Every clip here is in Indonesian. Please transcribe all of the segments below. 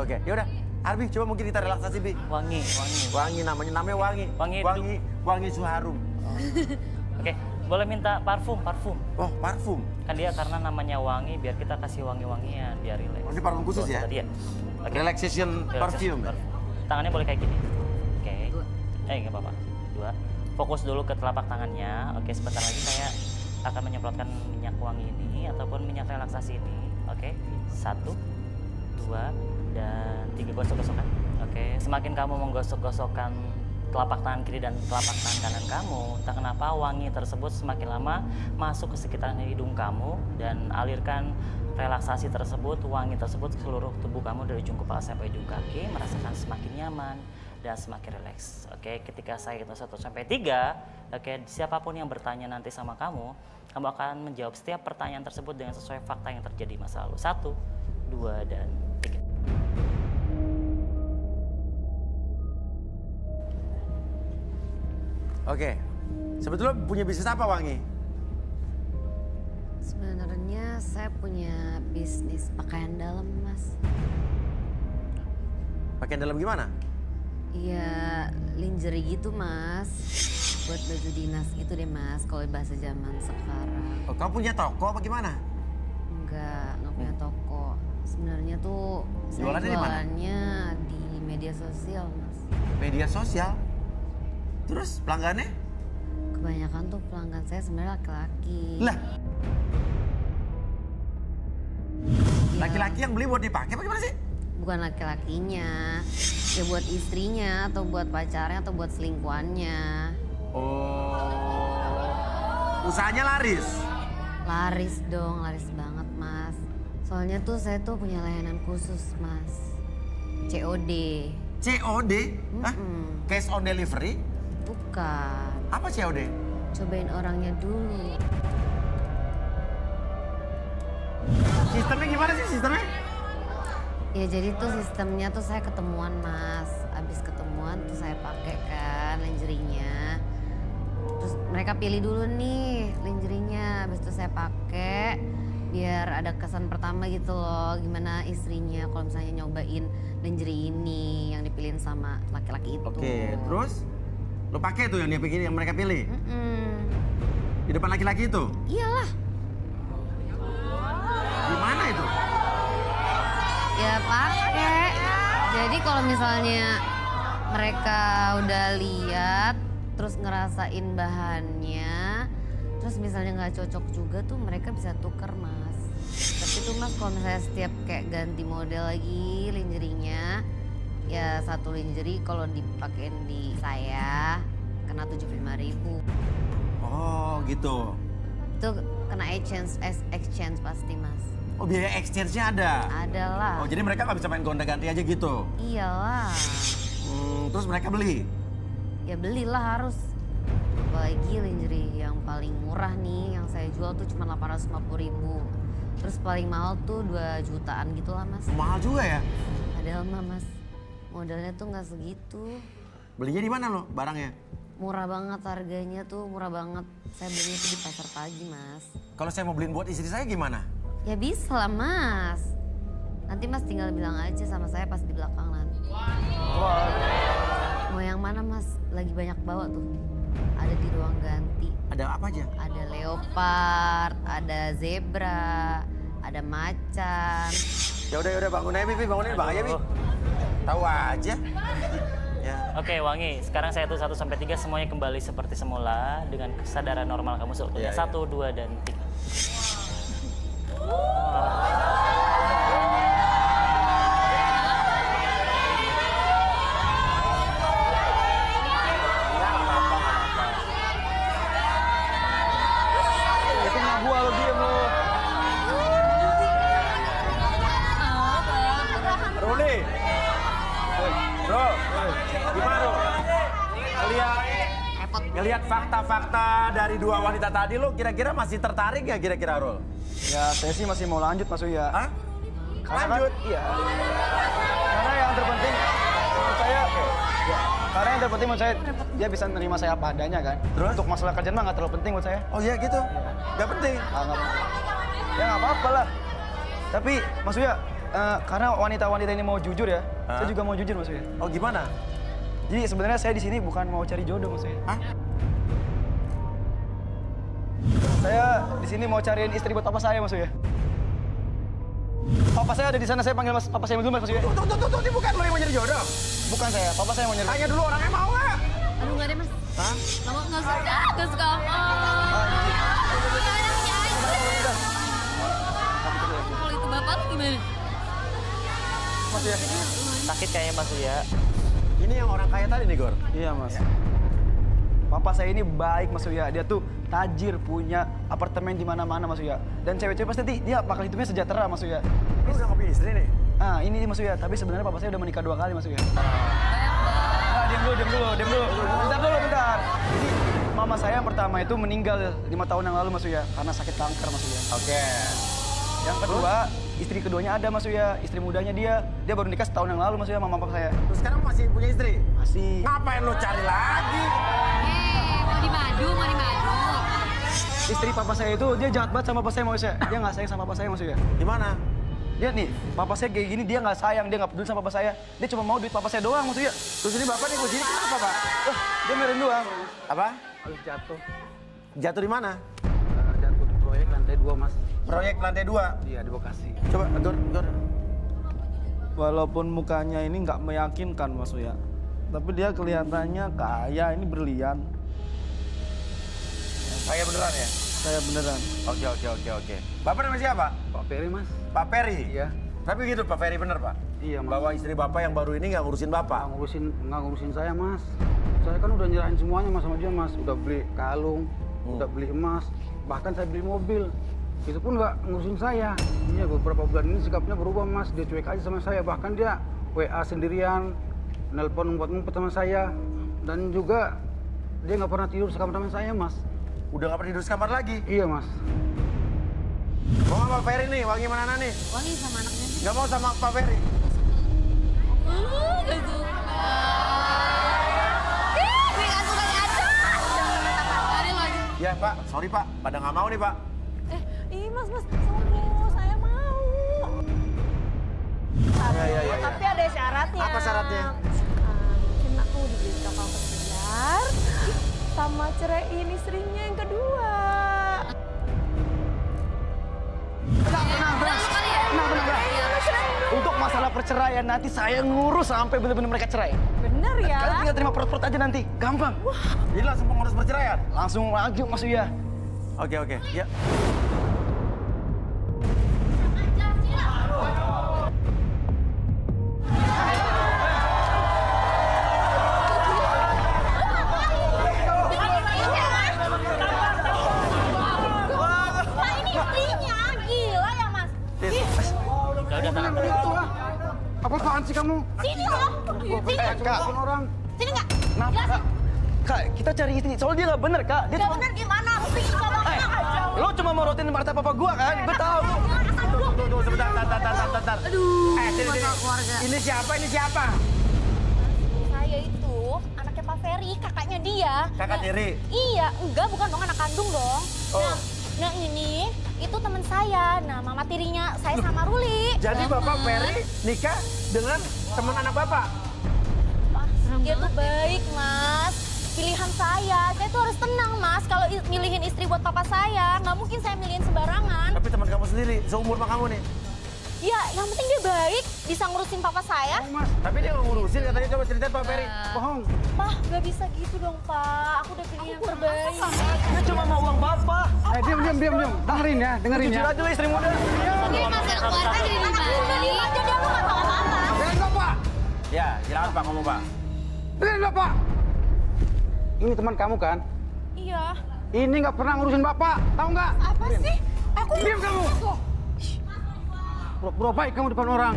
Oke, yaudah. Arbi, coba mungkin kita relaksasi, Bi. Wangi. Wangi namanya wangi. Wangi Suharum. Oke, boleh minta parfum. Oh, parfum. Kan dia karena namanya wangi, biar kita kasih wangi-wangian, biar relax. Oh, ini parfum khusus ya? Iya. Oke. Relaxation perfume. Tangannya boleh kayak gini. Oke. Nggak apa-apa. 2. Fokus dulu ke telapak tangannya. Oke, sebentar lagi saya akan menyemprotkan minyak wangi ini ataupun minyak relaksasi ini. Oke. 1, 2, dan 3 gosok-gosokan. Oke. Semakin kamu menggosok-gosokkan telapak tangan kiri dan telapak tangan kanan kamu, entah kenapa wangi tersebut semakin lama masuk ke sekitaran hidung kamu dan alirkan relaksasi tersebut, wangi tersebut ke seluruh tubuh kamu dari ujung kepala sampai ujung kaki, merasakan semakin nyaman dan semakin rileks. Oke, ketika saya hitung 1 sampai 3, oke, siapapun yang bertanya nanti sama kamu akan menjawab setiap pertanyaan tersebut dengan sesuai fakta yang terjadi di masa lalu. 1, 2, dan 3. Oke. Sebetulnya punya bisnis apa, Wangi? Sebenarnya saya punya bisnis pakaian dalam, Mas. Pakaian dalam gimana? Iya, lingerie gitu, Mas. Buat baju dinas gitu deh, Mas, kalau bahasa zaman sekarang. Oh, kamu punya toko apa gimana? Enggak punya toko. Sebenarnya tuh saya Jualannya di mana? jualannya di media sosial, Mas. Media sosial. Terus pelanggannya? Kebanyakan tuh pelanggan saya sebenarnya laki-laki. Lah, Iya, laki-laki yang beli buat dipakai apa gimana sih? bukan laki-lakinya. Ya buat istrinya atau buat pacarnya atau buat selingkuhannya. Oh. Usahanya laris. Laris dong, laris banget, Mas. Soalnya tuh saya tuh punya layanan khusus, Mas. COD. COD? Hah? Cash on delivery? Bukan. Apa COD? Cobain orangnya dulu. Sistemnya gimana sih sistemnya? Ya jadi tuh sistemnya tuh saya ketemuan, Mas. Abis ketemuan tuh saya pakai kan lingerie-nya. Terus mereka pilih dulu nih lingerie-nya. Abis itu saya pakai biar ada kesan pertama gitu loh. Gimana istrinya kalau misalnya nyobain lingerie ini yang dipilihin sama laki-laki itu. Oke, terus lo pakai tuh yang dia pilih, yang mereka pilih di depan laki-laki itu? Iyalah. Di mana itu? Ya pakai. Jadi kalau misalnya mereka udah lihat, terus ngerasain bahannya, terus misalnya nggak cocok juga tuh mereka bisa tuker, Mas. Tapi tuh, Mas, kalau misalnya setiap kayak ganti model lagi lingerie-nya, ya satu lingerie kalau dipakein di saya kena 75.000. Oh gitu. Itu kena exchange pasti, Mas. Oh biaya exchange-nya ada? Ada lah. Oh jadi mereka nggak bisa main gonta-ganti aja gitu? Iyalah. Terus mereka beli? Ya belilah harus. Apalagi lingerie yang paling murah nih yang saya jual tuh cuma 850.000. Terus paling mahal tuh 2 jutaan gitu lah, Mas. Mahal juga ya? Padahal mah, Mas, modalnya tuh nggak segitu. Belinya di mana lo barangnya? Murah banget harganya tuh, murah banget. Saya belinya tuh di pasar pagi, Mas. Kalau saya mau beliin buat istri saya gimana? Ya bisa lah, Mas. Nanti Mas tinggal bilang aja sama saya pas di belakang nanti. Mau yang mana, Mas? Lagi banyak bawa tuh. Ada di ruang ganti. Ada apa aja? Ada leopard, ada zebra, ada macan. Yaudah bangun aja, Bi. Bangunin Bang aja, Bi. Tahu aja. Ya. Oke, Wangi. Sekarang saya hitung 1 sampai 3 semuanya kembali seperti semula dengan kesadaran normal kamu seutuhnya. 1, 2, dan 3. Itu nggak gua lo diem lo. Ruli. Bro, gimana bro? Ngelihat fakta-fakta dari 2 wanita tadi lo kira-kira masih tertarik nggak kira-kira Rul? Ya saya sih masih mau lanjut Mas Uya. Hah? Karena Lanjut? Iya. Karena yang terpenting menurut saya, karena yang terpenting menurut saya dia bisa menerima saya apa adanya kan. Terus? Untuk masalah kerjaan mah nggak terlalu penting menurut saya. Oh iya gitu? Nggak penting? Ya nggak apa-apa lah. Tapi Mas Uya, karena wanita-wanita ini mau jujur ya, saya juga mau jujur maksudnya. Oh gimana? Jadi sebenarnya saya di sini bukan mau cari jodoh maksudnya. Hah? Saya di sini mau cariin istri buat papa saya maksudnya. Papa saya ada di sana, saya panggil papa saya dulu maksudnya. Tuh, ini bukan lo yang mau jadi jodoh. Bukan saya, papa saya mau nyari. Tanya dulu orangnya mau nggak? Aduh nggak deh mas. Hah? Nggak suka apa. Kalau itu bapak lu gimana? Mas ya? Sakit kayaknya Mas Uya. Ini yang orang kaya tadi nih, Gor? Iya mas. Papa saya ini baik Mas Uya, dia tuh tajir, punya apartemen di mana-mana Mas Uya. Dan cewek-cewek pasti nanti dia bakal hidupnya sejahtera Mas Uya. Lu udah ngopi istri nih? Ah ini Mas Uya, tapi sebenarnya papa saya udah menikah 2 kali Mas Uya. Nah, diam dulu. Bentar. Jadi mama saya yang pertama itu meninggal 5 tahun yang lalu Mas Uya, karena sakit kanker Mas Uya. Oke. Yang kedua, istri keduanya ada Mas Uya, istri mudanya dia baru nikah setahun yang lalu Mas Uya sama papa saya. Terus sekarang masih punya istri? Masih. Ngapain lu cari lagi? Mau dimadu. Istri papa saya itu dia jahat banget sama papa saya Mas Uya. Dia nggak sayang sama papa saya Mas Uya. Gimana? Dia nih, papa saya kayak gini dia nggak sayang, dia nggak peduli sama papa saya. Dia cuma mau duit papa saya doang Mas Uya. Terus ini bapak nih kuncinya kenapa, Pak? Dia merin doang. Apa? Habis jatuh. Jatuh di mana? Jatuh di proyek lantai 2, Mas. Proyek lantai 2. Iya, di Bekasi. Coba, Gor. Walaupun mukanya ini nggak meyakinkan Mas Uya, tapi dia kelihatannya kaya, ini berlian. Saya beneran ya? Saya beneran. Oke. Bapak namanya siapa? Pak Peri, Mas. Pak Peri? Iya. Tapi gitu Pak Ferry bener Pak? Iya, Mas. Bahwa istri Bapak yang baru ini nggak ngurusin Bapak? Nggak ngurusin saya, Mas. Saya kan udah nyerahin semuanya Mas sama dia, Mas. Udah beli kalung, udah beli emas, bahkan saya beli mobil. Itu pun nggak ngurusin saya. Iya, beberapa bulan ini sikapnya berubah, Mas. Dia cuek aja sama saya. Bahkan dia WA sendirian, nelpon ngumpet-ngumpet sama saya. Dan juga dia nggak pernah tidur sekamar sama saya, Mas. Udah nggak pernah tidur sekamar lagi? Iya, Mas. Mau sama Pak Ferry nih, wangi mana nih? Wangi sama anaknya sih. Nggak mau sama Pak Ferry? Gak suka. Gue gak suka ada lagi. Ya Pak, sorry Pak, pada nggak mau nih Pak. Ih mas, suruh, saya mau. Iya. Tapi ada syaratnya. Apa syaratnya? Bikin aku dibeli kapal pesiar, sama ceraiin istrinya yang kedua. Tenang. Untuk masalah perceraian nanti saya ngurus sampai benar-benar mereka cerai. Bener ya? Kalian tinggal terima perut-perut aja nanti, gampang. Jadi langsung pengurus perceraian? Langsung lagi Mas Uya. Oke, ya. Pak ini istrinya, gila ya mas? Udah tenang. Apaan sih kamu? Sini loh, sini. Kak, Orang. Sini nggak? kenapa Kak? Kak, kita cari istri, soalnya dia nggak bener Kak. Dia Gak cuma, bener gimana? Aku bikin sama lo cuma mau rotin martabak papa gua kan? Gue tahu. Tunggu, sebentar. Aduh, Sini. masalah keluarga. Ini siapa? Saya itu anaknya Pak Ferry, kakaknya dia. Kakak tiri? Iya, enggak, bukan dong anak kandung dong. Oh. Nah ini itu teman saya. Nah mama tirinya saya sama Ruli. Jadi Bapak Ferry nikah dengan teman anak Bapak? Dia tuh baik mas. Pilihan saya tuh harus tenang mas. Kalau milihin istri buat papa saya, nggak mungkin saya milihin sembarangan. Tapi teman kamu sendiri, seumur sama kamu nih. Ya, yang penting dia baik, bisa ngurusin papa saya. Tapi dia nggak ngurusin, katanya coba ceritain Pak Ferry. Bohong. Pak, nggak bisa gitu dong pak. Aku udah pilih yang terbaik. Dia cuma mau uang bapak. Diam. Dengerin ya. Jujur aja lo istri muda. Ini masalah keluarga jadi dibalik. Jadi aku nggak tahu apa-apa. Dengerin Bapak. Ya, silakan Pak ngomong Pak. Dengerin Bapak. Ini teman kamu kan? Iya. Ini nggak pernah ngurusin Bapak. Tahu nggak? Apa sih? Aku Diam kamu. Pura-pura baik kamu depan orang.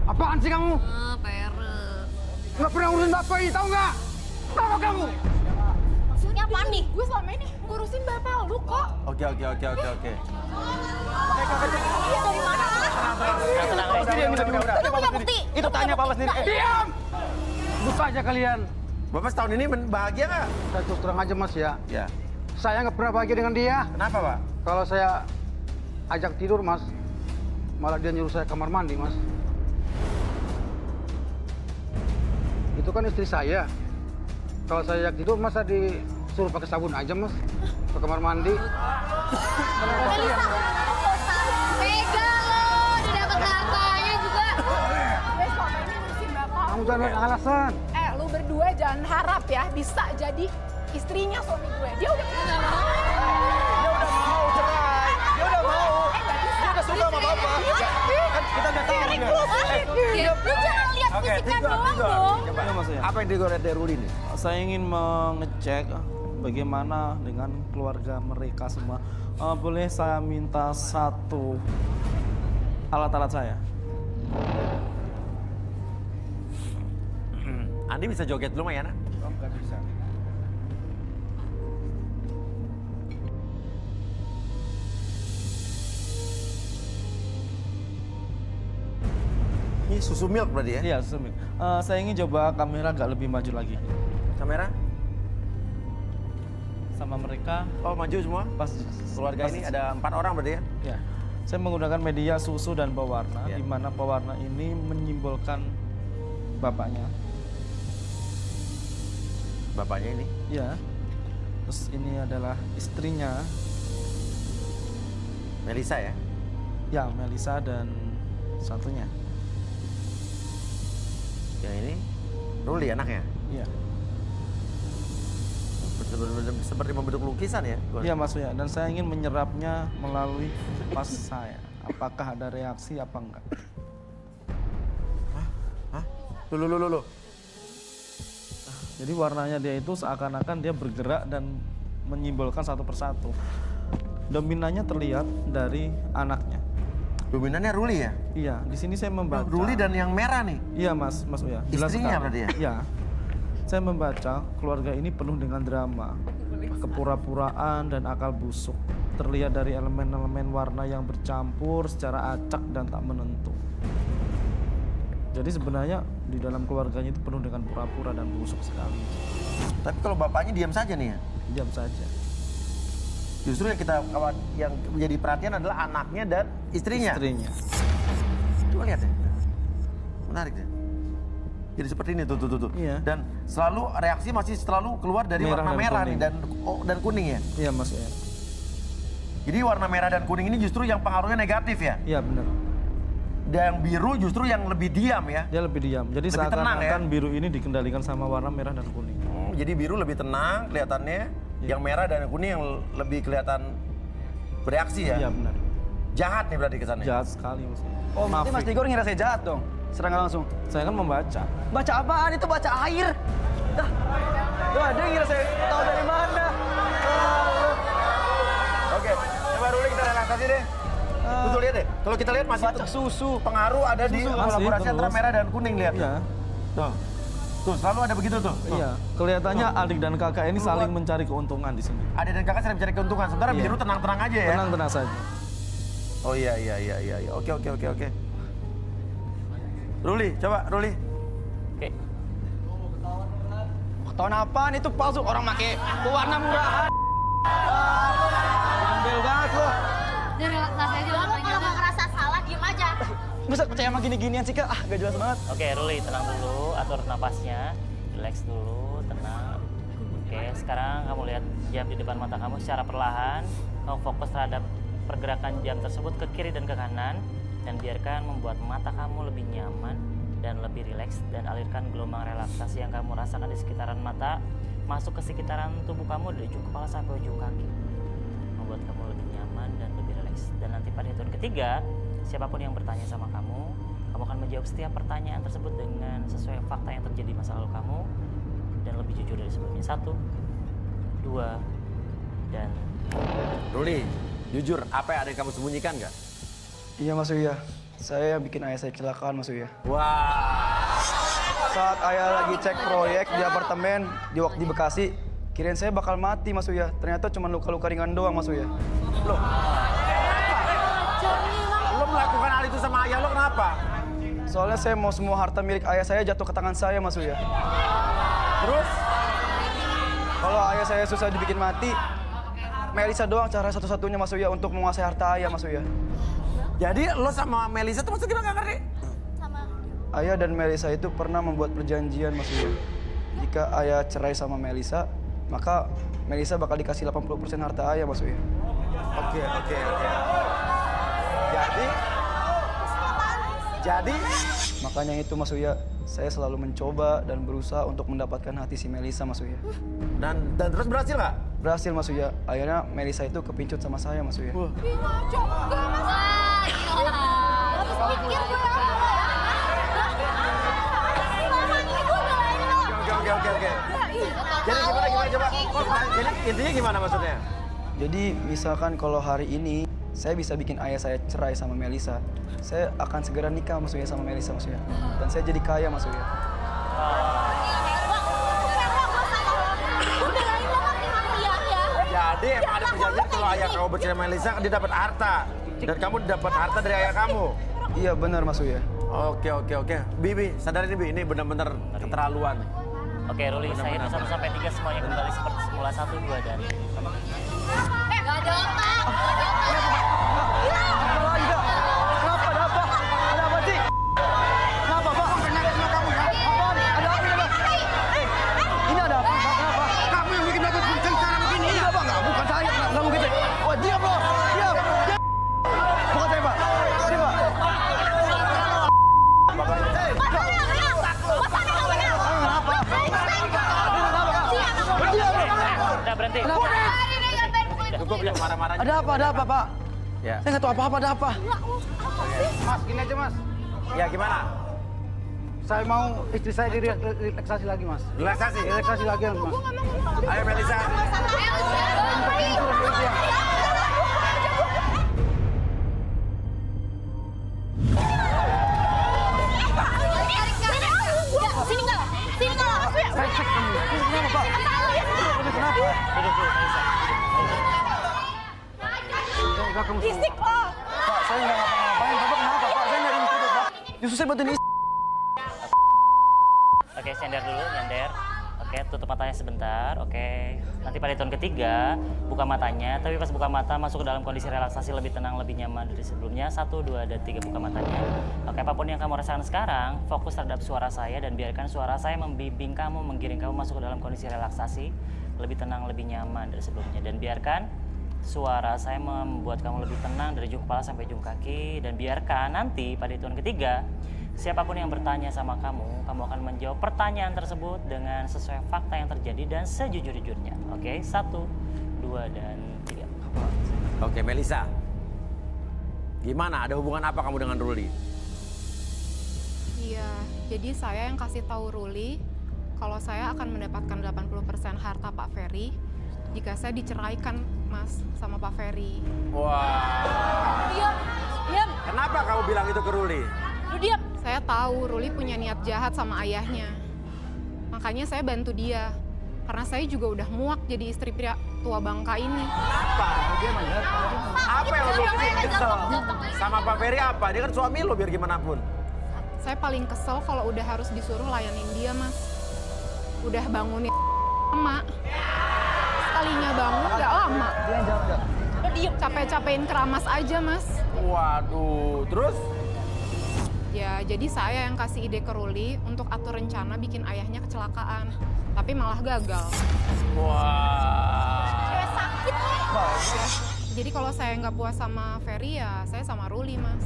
Apaan sih kamu? Peres. Nggak pernah ngurusin Bapak ini, tahu nggak? Tahu kamu? maksudnya apa nih? Gue selama ini ngurusin bapak lu kok. Oke. Iya dari mana? Udah. Lu punya bukti? Itu tanya papa sendiri. Diam! Buka aja kalian. Bapak setahun ini bahagia nggak? Saya terus terang aja mas ya. Ya. Saya nggak pernah bahagia dengan dia. Kenapa Pak? Kalau saya ajak tidur mas, malah dia nyuruh saya kamar mandi, Mas. Itu kan istri saya. Kalau saya gitu, masa disuruh pakai sabun aja, Mas? Ke kamar mandi. Melisa, pegang lo, udah dapet hartanya juga. Gue selama ini ngurusin bapak. Kamu jangan ada alasan. Lu berdua jangan harap ya bisa jadi istrinya suami gue. Dia udah nggak mau. Dia udah mau cerai. Dia udah mau. Dia udah suka sama bapak. Kan kita nggak tahu juga. Lu jangan lihat fisiknya doang dong. Iya, Mas Uya. Apa yang digoreng dari Ruli nih? Saya ingin mengecek bagaimana dengan keluarga mereka semua. Boleh saya minta satu alat-alat saya? Andi bisa joget dulu, Mayana? Oh, nggak bisa. Ini susu milk berarti ya? Iya, Sumik. Saya ingin coba kamera agak lebih maju lagi. Kamera? Sama mereka, Oh, maju semua? pas Keluarga ini ada 4 orang berarti ya? Ya, saya menggunakan media susu dan pewarna, Ya. di mana pewarna ini menyimbolkan bapaknya. Bapaknya ini. Ya, terus ini adalah istrinya, Melisa ya? ya Melisa dan satunya. Yang ini Ruli anaknya? Iya, Seperti membentuk lukisan ya? iya Mas Uya. Dan saya ingin menyerapnya melalui pas saya. Apakah ada reaksi apa enggak? Hah? Loh. Jadi warnanya dia itu seakan-akan dia bergerak dan menyimbolkan satu persatu. Dominannya terlihat dari anaknya. Dominannya Ruli ya? Iya, di sini saya membaca. Ruli dan yang merah nih? Iya Mas Uya. Jelas Istrinya sekali. berarti ya? Iya. Saya membaca keluarga ini penuh dengan drama, kepura-puraan dan akal busuk. Terlihat dari elemen-elemen warna yang bercampur secara acak dan tak menentu. Jadi sebenarnya di dalam keluarganya itu penuh dengan pura-pura dan busuk sekali. Tapi kalau bapaknya diam saja nih ya? Diam saja. Justru yang menjadi perhatian adalah anaknya dan istrinya. Istrinya. Coba lihat ya. Menarik deh. Jadi seperti ini tuh. Iya. Dan selalu reaksi masih selalu keluar dari Merah warna dan merah kuning. nih dan kuning ya. Iya Mas Uya. Jadi warna merah dan kuning ini justru yang pengaruhnya negatif ya. Iya benar. Dan yang biru justru yang lebih diam ya. Dia lebih diam. Jadi Lebih tenang, seakan-akan ya? biru ini dikendalikan sama warna merah dan kuning. Jadi biru lebih tenang kelihatannya. Iya. Yang merah dan yang kuning yang lebih kelihatan bereaksi ya. Iya benar. Jahat nih berarti kesannya. Jahat sekali Mas Uya. Oh, berarti Mas Tigor ngira saya jahat dong? Serang langsung. Saya kan membaca. Baca apaan? Itu baca air. Dah. Wah, dia ngira saya tahu dari mana. Oke, coba Ruli kita relaksasi deh. Betul lihat deh. Kalau kita lihat masih Baca susu. pengaruh ada di Susu, kolaborasi masih, antara terus. merah dan kuning lihat. Iya. Tuh. Tuh, selalu ada begitu tuh. Tuh. Iya, kelihatannya adik dan kakak ini saling mencari keuntungan di sini. Adik dan kakak sering mencari keuntungan. Sementara Iya. biru tenang-tenang aja ya. Tenang-tenang saja. Oh iya. Oke. Ruli, coba Ruli. Oke. Ketahuan apaan itu palsu? Orang pakai pewarna murahan. Ambil banget loh. Udah relaksasi aja lah. Kamu kalau nggak ngerasa salah, diem aja. Masa percaya sama gini-ginian sih, Kak? Ah, gak jelas banget. Oke, Ruli, tenang dulu, atur napasnya, relax dulu, tenang. Oke, sekarang kamu lihat jam di depan mata kamu secara perlahan. Kamu fokus terhadap pergerakan jam tersebut ke kiri dan ke kanan, dan biarkan membuat mata kamu lebih nyaman dan lebih rileks, dan alirkan gelombang relaksasi yang kamu rasakan di sekitaran mata masuk ke sekitaran tubuh kamu dari ujung kepala sampai ujung kaki, membuat kamu lebih nyaman dan lebih rileks. Dan nanti pada hitungan ketiga, siapapun yang bertanya sama kamu akan menjawab setiap pertanyaan tersebut dengan sesuai fakta yang terjadi di masa lalu kamu dan lebih jujur dari sebelumnya. 1, 2, dan Ruli, jujur apa yang ada yang kamu sembunyikan nggak? Iya, Mas Uya. Saya yang bikin ayah saya kecelakaan, Mas Uya. Wah. Saat ayah lagi cek proyek di apartemen di Bekasi, kirain saya bakal mati, Mas Uya. Ternyata cuma luka-luka ringan doang, Mas Uya. Loh. Lo melakukan hal itu sama ayah lo kenapa? Soalnya saya mau semua harta milik ayah saya jatuh ke tangan saya, Mas Uya. Terus? Kalau ayah saya susah dibikin mati, Melisa doang cara satu-satunya, Mas Uya, untuk menguasai harta ayah, Mas Uya. Jadi lo sama Melisa tuh maksudnya nggak ngerti? Sama. Ayah dan Melisa itu pernah membuat perjanjian Mas Uya. Jika ayah cerai sama Melisa, maka Melisa bakal dikasih 80% harta ayah Mas Uya. Oke. Jadi Makanya itu Mas Uya, saya selalu mencoba dan berusaha untuk mendapatkan hati si Melisa Mas Uya. dan terus berhasil nggak? Berhasil Mas Uya, akhirnya Melisa itu kepincut sama saya Mas Uya. Wah, gila. Habis pikir gue apa ya? Selama ini gue belain lo. Oke. Jadi gimana coba? Jadi intinya gimana maksudnya? Jadi misalkan kalau hari ini saya bisa bikin ayah saya cerai sama Melisa, saya akan segera nikah Mas Uya sama Melisa Mas Uya. Dan saya jadi kaya Mas Uya. Jadi emang ada perjanjian kalau ayah kamu bercerai sama Melisa, dia dapat harta. Dan kamu dapat harta dari ayah kamu. Iya benar Mas Uya. Oke. Bibi, sadar ini Bi, ini benar-benar keterlaluan. Oke, Ruli, saya itu 1 sampai 3 semuanya kembali seperti semula 1, 2 dan 3. Gak ada otak. Kenapa? Ada apa? Ada apa sih? Kenapa Pak? Ada apa ini Pak? Ini ada apa? Kenapa? Kamu yang bikin aku sengsara begini. Iya Pak, bukan saya, nggak mungkin. Wah diam loh, diam. Bukan saya Pak, ini Pak. Udah berhenti. Cukup marah-marah. Ada apa Pak? Ya. Saya nggak tahu apa-apa, ada apa? Mas, gini aja Mas. Ya gimana? Saya mau istri saya direlaksasi lagi Mas. Relaksasi. Relaksasi lagi Mas. Ayo Melisa. Sini enggak? Saya cek kamu. Kenapa Pak? Kenapa? Duduk dulu, Melisa. Risik lo. Pak, saya nggak ngapa-ngapain. Bapak kenapa Pak? Saya nggak ingin Pak. Justru saya bantuin istri. Oke, nyender dulu, nyender. Oke, tutup matanya sebentar. Oke, nanti pada hitungan ketiga, buka matanya. Tapi pas buka mata, masuk ke dalam kondisi relaksasi lebih tenang, lebih nyaman dari sebelumnya. 1, 2, dan 3, buka matanya. Oke, apapun yang kamu rasakan sekarang, fokus terhadap suara saya dan biarkan suara saya membimbing kamu, menggiring kamu masuk ke dalam kondisi relaksasi, lebih tenang, lebih nyaman dari sebelumnya. Dan biarkan suara saya membuat kamu lebih tenang dari ujung kepala sampai ujung kaki. Dan biarkan nanti pada hitungan ketiga, siapapun yang bertanya sama kamu, kamu akan menjawab pertanyaan tersebut dengan sesuai fakta yang terjadi dan sejujur-jujurnya. Oke, 1, 2, dan 3. Oke, Melisa. Gimana? Ada hubungan apa kamu dengan Ruli? Iya, jadi saya yang kasih tahu Ruli kalau saya akan mendapatkan 80% harta Pak Ferry jika saya diceraikan, Mas, sama Pak Ferry. Wah. Diam. Kenapa kamu bilang itu ke Ruli? Lu diam. Saya tahu Ruli punya niat jahat sama ayahnya. Makanya saya bantu dia. Karena saya juga udah muak jadi istri pria tua bangka ini. Apa? Apa yang lo bikin kesel? Sama Pak Ferry apa? Dia kan suami lo biar gimana pun. Saya paling kesel kalau udah harus disuruh layanin dia, Mas. Udah bangunin emak. Sekalinya bangun nggak lama. Lu diam. Capek-capekin keramas aja, Mas. Waduh, terus? Ya, jadi saya yang kasih ide ke Ruli untuk atur rencana bikin ayahnya kecelakaan. Tapi malah gagal. Wah. Cewek sakit nih. Jadi kalau saya nggak puas sama Ferry, ya saya sama Ruli, Mas.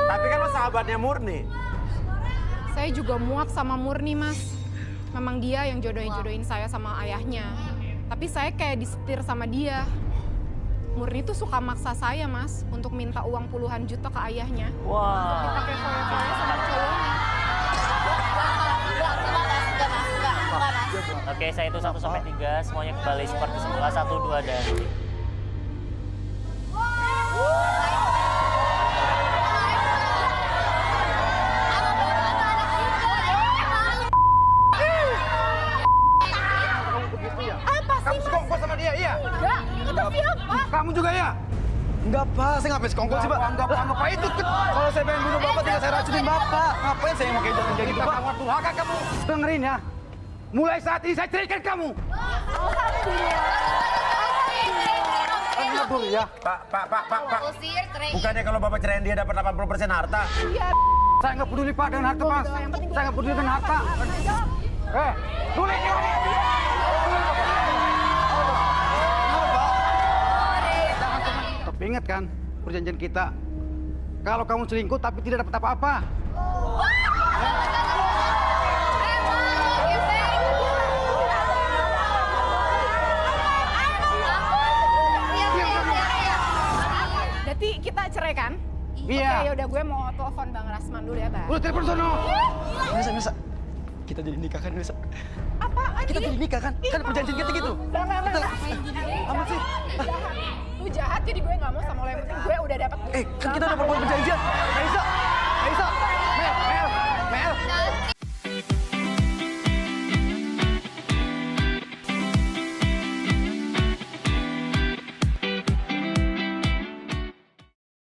Tapi kan lo sahabatnya Murni. Saya juga muak sama Murni, Mas. Memang dia yang jodohin saya sama ayahnya. Tapi saya kayak disetir sama dia. Murni tuh suka maksa saya, Mas, untuk minta uang puluhan juta ke ayahnya. Wah. Dipakai foya-foya sama cowoknya. Oke, saya itu 1 sampai 3, semuanya kembali seperti semula. 1, 2, dan 3. Kamu sekongkol sama dia, iya? Enggak, itu siapa? Kamu juga ya? Enggak Pak, saya ngapain sekongkol sih Pak? Anggap Pak itu Kalau saya pengen bunuh Bapak, tinggal saya racunin Bapak. Ngapain saya mau kayak jalan kayak gitu Pak? kamu durhaka kamu. Dengerin ya. Mulai saat ini saya ceraikan kamu. Alhamdulillah. dengar dulu ya. Pak. Usir, cerai. Bukannya kalau Bapak ceraiin dia dapat 80% harta? Saya nggak peduli Pak dengan harta Mas. Saya nggak peduli dengan harta. Tulis. Tapi ingat kan perjanjian kita. Kalau kamu selingkuh tapi tidak dapat apa-apa. Berarti kita cerai kan? Iya. Oke, yaudah gue mau telepon Bang Rasman dulu ya, Bang. Udah telepon sono. Nisa. Kita jadi nikah kan, Nisa? Apaan? Kita jadi nikah kan? Kan perjanjian kita gitu. Enggak. Amat sih. Lu jahat jadi gue nggak mau sama lo, yang penting gue udah dapat. Kan kita udah perjanjian. Nisa.